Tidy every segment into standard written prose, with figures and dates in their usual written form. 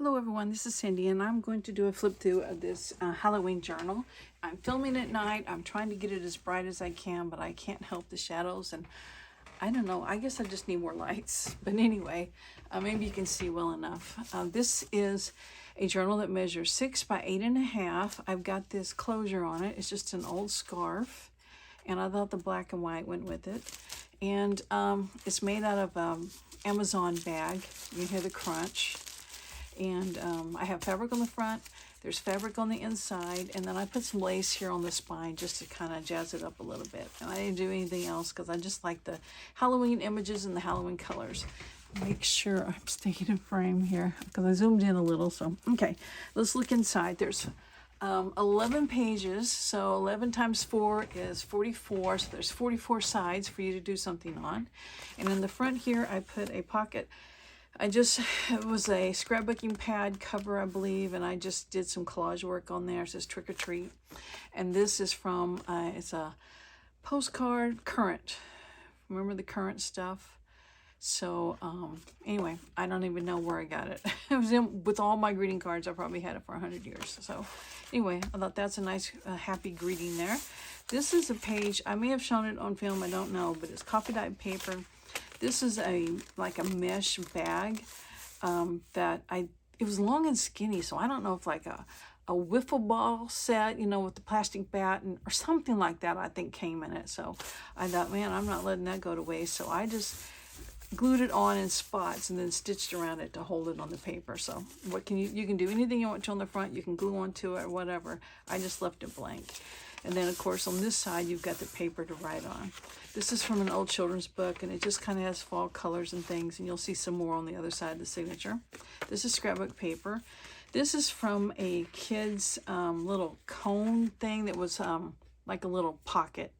Hello everyone, this is Cindy and I'm going to do a flip through of this Halloween journal. I'm filming at night. I'm trying to get it as bright as I can, but I can't help the shadows, and I don't know, I guess I just need more lights. But anyway, maybe you can see well enough. This is a journal that measures 6 by 8.5. I've got this closure on it. It's just an old scarf, and I thought the black and white went with it. And it's made out of Amazon bag. You can hear the crunch. And I have fabric on the front, there's fabric on the inside, and then I put some lace here on the spine just to kind of jazz it up a little bit. And I didn't do anything else because I just like the Halloween images and the Halloween colors. Make sure I'm staying in frame here because I zoomed in a little. So, okay, let's look inside. There's 11 pages, so 11 times 4 is 44, so there's 44 sides for you to do something on. And in the front here, I put a pocket. It was a scrapbooking pad cover, I believe, and I just did some collage work on there. It says Trick or Treat. And this is from, it's a postcard, current. Remember the current stuff? So, anyway, I don't even know where I got it. It was in, with all my greeting cards, I probably had it for 100 years. So, anyway, I thought that's a nice, happy greeting there. This is a page, I may have shown it on film, I don't know, but it's coffee dyed paper. This is like a mesh bag it was long and skinny, so I don't know if like a wiffle ball set, you know, with the plastic bat or something like that, I think came in it. So I thought, man, I'm not letting that go to waste. So I just glued it on in spots and then stitched around it to hold it on the paper. So what can you can do anything you want to on the front, you can glue onto it or whatever. I just left it blank. And then, of course, on this side, you've got the paper to write on. This is from an old children's book, and it just kind of has fall colors and things, and you'll see some more on the other side of the signature. This is scrapbook paper. This is from a kid's little cone thing that was like a little pocket,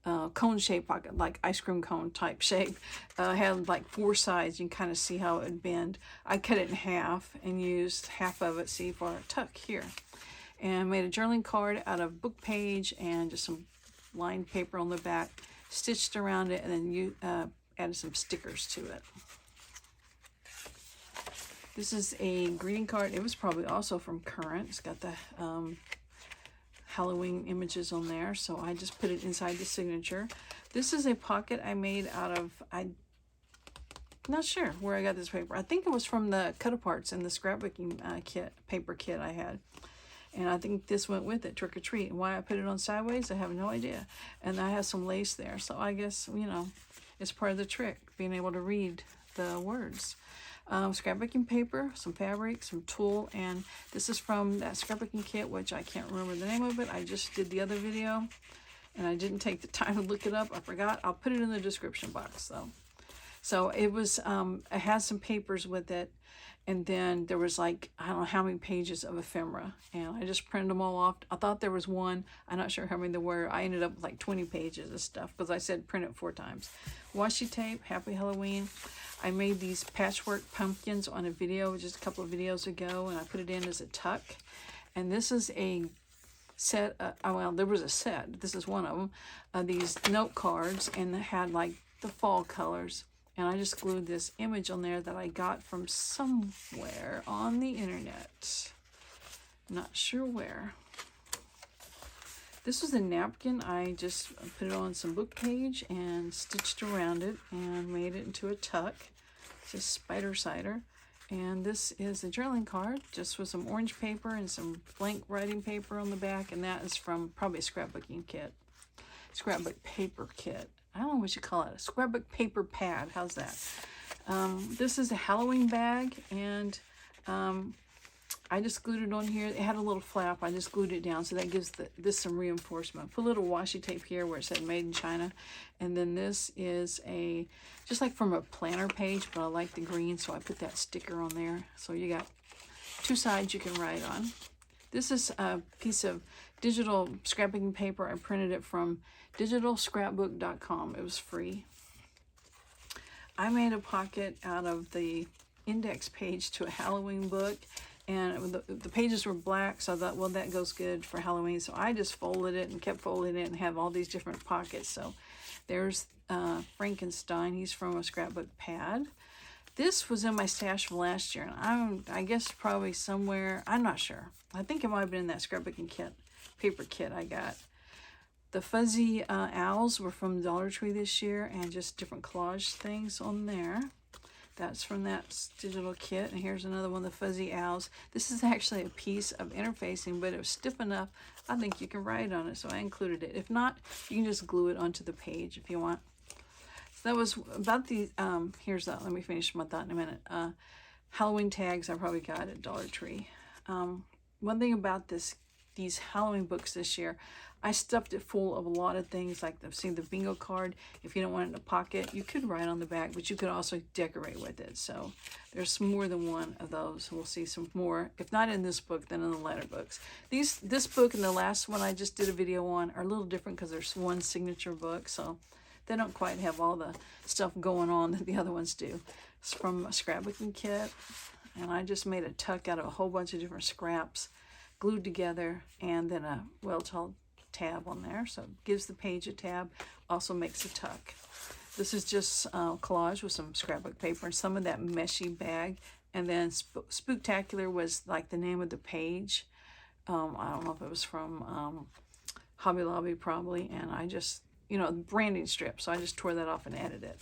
cone-shaped pocket, like ice cream cone type shape. Had like 4 sides. You can kind of see how it would bend. I cut it in half and used half of it, see, for a tuck here. And made a journaling card out of book page and just some lined paper on the back, stitched around it, and then you added some stickers to it. This is a greeting card. It was probably also from Current. It's got the Halloween images on there, so I just put it inside the signature. This is a pocket I made out of, I'm not sure where I got this paper. I think it was from the cut-aparts in the scrapbooking paper kit I had. And I think this went with it, Trick or Treat. And why I put it on sideways, I have no idea. And I have some lace there. So I guess, you know, it's part of the trick, being able to read the words. Scrapbooking paper, some fabric, some tulle. And this is from that scrapbooking kit, which I can't remember the name of it. I just did the other video. And I didn't take the time to look it up. I forgot. I'll put it in the description box, though. So it was, it has some papers with it. And then there was like, I don't know how many pages of ephemera. And I just printed them all off. I thought there was one. I'm not sure how many there were. I ended up with like 20 pages of stuff because I said print it 4 times. Washi tape, Happy Halloween. I made these patchwork pumpkins on a video just a couple of videos ago. And I put it in as a tuck. And this is a set. Well, there was a set. This is one of them. These note cards. And it had like the fall colors. And I just glued this image on there that I got from somewhere on the internet. Not sure where. This was a napkin. I just put it on some book page and stitched around it and made it into a tuck. It's just spider cider. And this is a journaling card, just with some orange paper and some blank writing paper on the back. And that is from probably a scrapbooking kit. Scrapbook paper kit. I don't know what you call it, a scrapbook paper pad. How's that? This is a Halloween bag, and I just glued it on here. It had a little flap. I just glued it down, so that gives this some reinforcement. Put a little washi tape here where it said Made in China. And then this is just like from a planner page, but I like the green, so I put that sticker on there. So you got 2 sides you can write on. This is a piece of digital scrapbooking paper. I printed it from digitalscrapbook.com. It was free. I made a pocket out of the index page to a Halloween book, and the pages were black, so I thought, well, that goes good for Halloween. So I just folded it and kept folding it and have all these different pockets. So there's Frankenstein. He's from a scrapbook pad. This was in my stash from last year, and I guess probably somewhere, I'm not sure. I think it might have been in that scrapbooking kit, paper kit I got. The fuzzy owls were from Dollar Tree this year, and just different collage things on there. That's from that digital kit. And here's another one, the fuzzy owls. This is actually a piece of interfacing, but it was stiff enough, I think you can write on it, so I included it. If not, you can just glue it onto the page if you want. So that was about the, here's that, let me finish my thought in a minute. Halloween tags I probably got at Dollar Tree. One thing about these Halloween books this year, I stuffed it full of a lot of things, like the bingo card. If you don't want it in a pocket, you could write on the back, but you could also decorate with it. So there's more than one of those. We'll see some more, if not in this book, then in the latter books. This book and the last one I just did a video on are a little different because there's one signature book, so they don't quite have all the stuff going on that the other ones do. It's from a scrapbooking kit, and I just made a tuck out of a whole bunch of different scraps, glued together, and then a well-told tab on there, so it gives the page a tab, also makes a tuck. This is just collage with some scrapbook paper and some of that meshy bag, and then Spooktacular was like the name of the page. I don't know if it was from Hobby Lobby probably, and I just, you know, branding strip, so I just tore that off and added it.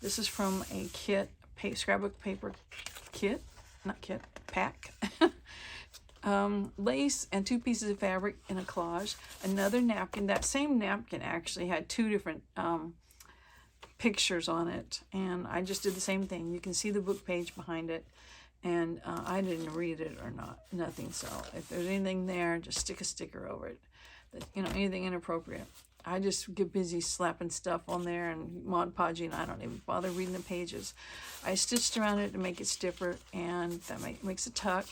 This is from a kit, scrapbook paper kit, not kit, pack. Lace and 2 pieces of fabric in a collage. Another napkin. That same napkin actually had 2 different pictures on it, and I just did the same thing. You can see the book page behind it, and I didn't read it or nothing. So if there's anything there, just stick a sticker over it. You know, anything inappropriate. I just get busy slapping stuff on there and Mod Podging. I don't even bother reading the pages. I stitched around it to make it stiffer, and that makes a tuck.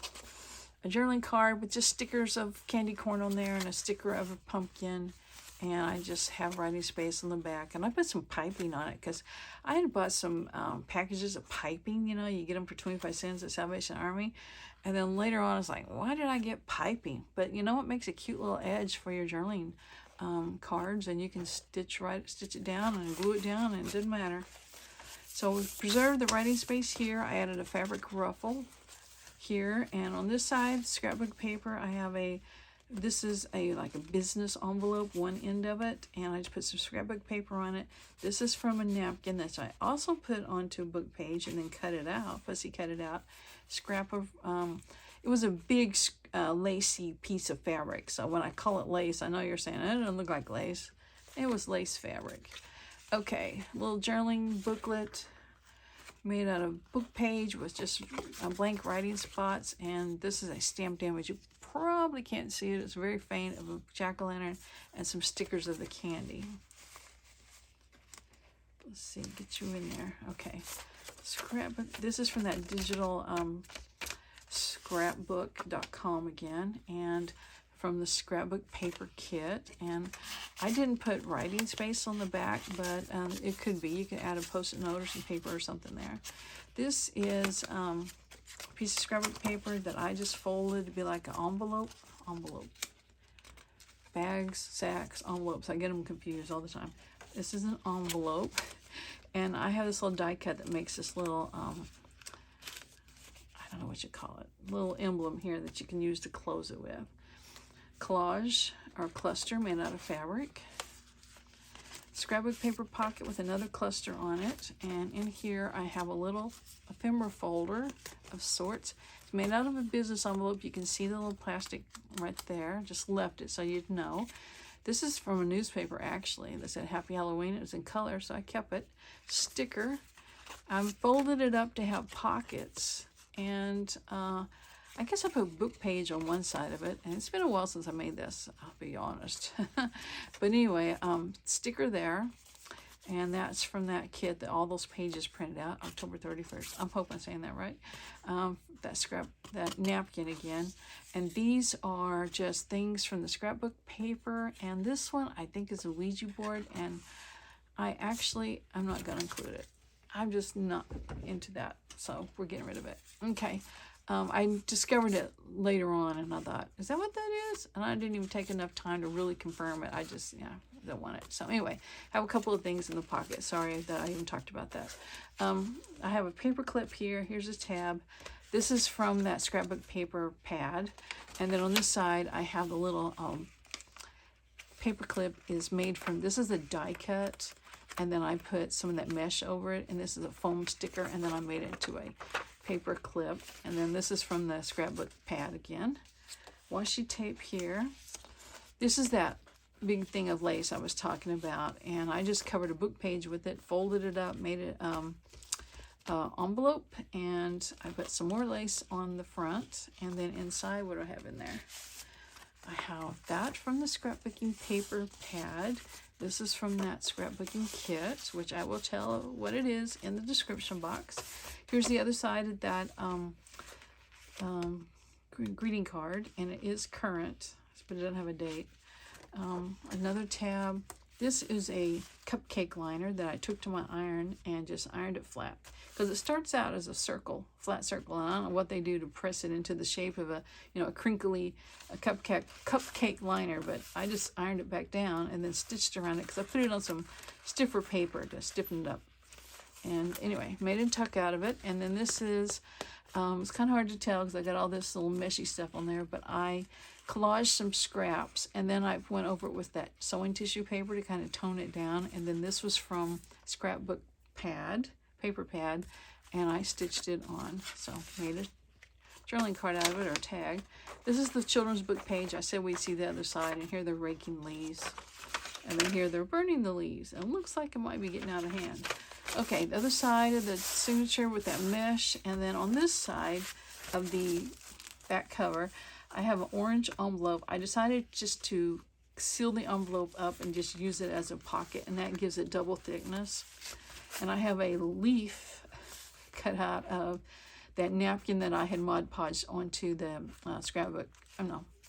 A journaling card with just stickers of candy corn on there and a sticker of a pumpkin, and I just have writing space on the back, and I put some piping on it because I had bought some packages of piping. You know, you get them for 25 cents at Salvation Army, and then later on I was like, why did I get piping? But you know what makes a cute little edge for your journaling cards, and you can stitch it down and glue it down, and it doesn't matter. So we preserved the writing space here. I added a fabric ruffle here, and on this side, scrapbook paper, I have this is like a business envelope, one end of it, and I just put some scrapbook paper on it. This is from a napkin that I also put onto a book page and then cut it out, fussy cut it out. Scrap of, it was a big lacy piece of fabric, so when I call it lace, I know you're saying, it doesn't look like lace. It was lace fabric. Okay, little journaling booklet, made out of book page with just blank writing spots, and this is a stamped image. You probably can't see it, it's very faint, of a jack-o'-lantern and some stickers of the candy. Let's see, get you in there. Okay, scrapbook. This is from that digital scrapbook.com again, and from the scrapbook paper kit. And I didn't put writing space on the back, but it could be. You could add a post-it note or some paper or something there. This is a piece of scrapbook paper that I just folded to be like an envelope. Bags, sacks, envelopes. I get them confused all the time. This is an envelope, and I have this little die cut that makes this little, I don't know what you call it, little emblem here that you can use to close it with. Collage or cluster made out of fabric. Scrapbook paper pocket with another cluster on it, and in here I have a little ephemera folder of sorts. It's made out of a business envelope. You can see the little plastic right there. Just left it so you'd know. This is from a newspaper actually that said Happy Halloween. It was in color, so I kept it. Sticker. I folded it up to have pockets, and I guess I put a book page on one side of it, and it's been a while since I made this, I'll be honest. But anyway, sticker there, and that's from that kit that all those pages printed out, October 31st. I'm hoping I'm saying that right. That napkin again. And these are just things from the scrapbook paper, and this one I think is a Ouija board, and I'm not going to include it. I'm just not into that, so we're getting rid of it. Okay. I discovered it later on, and I thought, is that what that is? And I didn't even take enough time to really confirm it. because I want it. So anyway, I have a couple of things in the pocket. Sorry that I even talked about that. I have a paper clip here. Here's a tab. This is from that scrapbook paper pad. And then on this side, I have the little paper clip is made from, this is a die cut. And then I put some of that mesh over it. And this is a foam sticker. And then I made it into a paper clip. And then this is from the scrapbook pad again. Washi tape here. This is that big thing of lace I was talking about. And I just covered a book page with it, folded it up, made it envelope, and I put some more lace on the front. And then inside, what do I have in there? I have that from the scrapbooking paper pad. This is from that scrapbooking kit, which I will tell what it is in the description box. Here's the other side of that greeting card, and it is current, but it doesn't have a date. Another tab. This is a cupcake liner that I took to my iron and just ironed it flat. Because it starts out as a circle, flat circle, and I don't know what they do to press it into the shape of a, you know, a crinkly cupcake liner, but I just ironed it back down and then stitched around it because I put it on some stiffer paper to stiffen it up. And anyway, made a tuck out of it. And then this is, it's kind of hard to tell because I got all this little meshy stuff on there, but I collaged some scraps, and then I went over it with that sewing tissue paper to kind of tone it down. And then this was from scrapbook pad, paper pad, and I stitched it on. So made a journaling card out of it, or a tag. This is the children's book page. I said we'd see the other side, and here they're raking leaves. And then here they're burning the leaves. And it looks like it might be getting out of hand. Okay, the other side of the signature with that mesh. And then on this side of the back cover, I have an orange envelope. I decided just to seal the envelope up and just use it as a pocket, and that gives it double thickness. And I have a leaf cut out of that napkin that I had Mod Podged onto the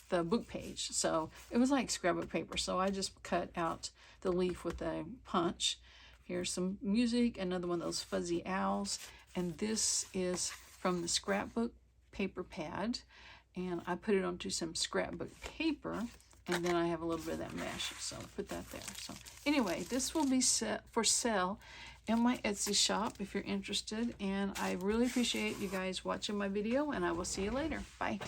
the book page. So it was like scrapbook paper. So I just cut out the leaf with a punch. Here's some music, another one of those fuzzy owls. And this is from the scrapbook paper pad. And I put it onto some scrapbook paper, and then I have a little bit of that mesh, so put that there. So anyway, this will be set for sale in my Etsy shop if you're interested, and I really appreciate you guys watching my video, and I will see you later. Bye.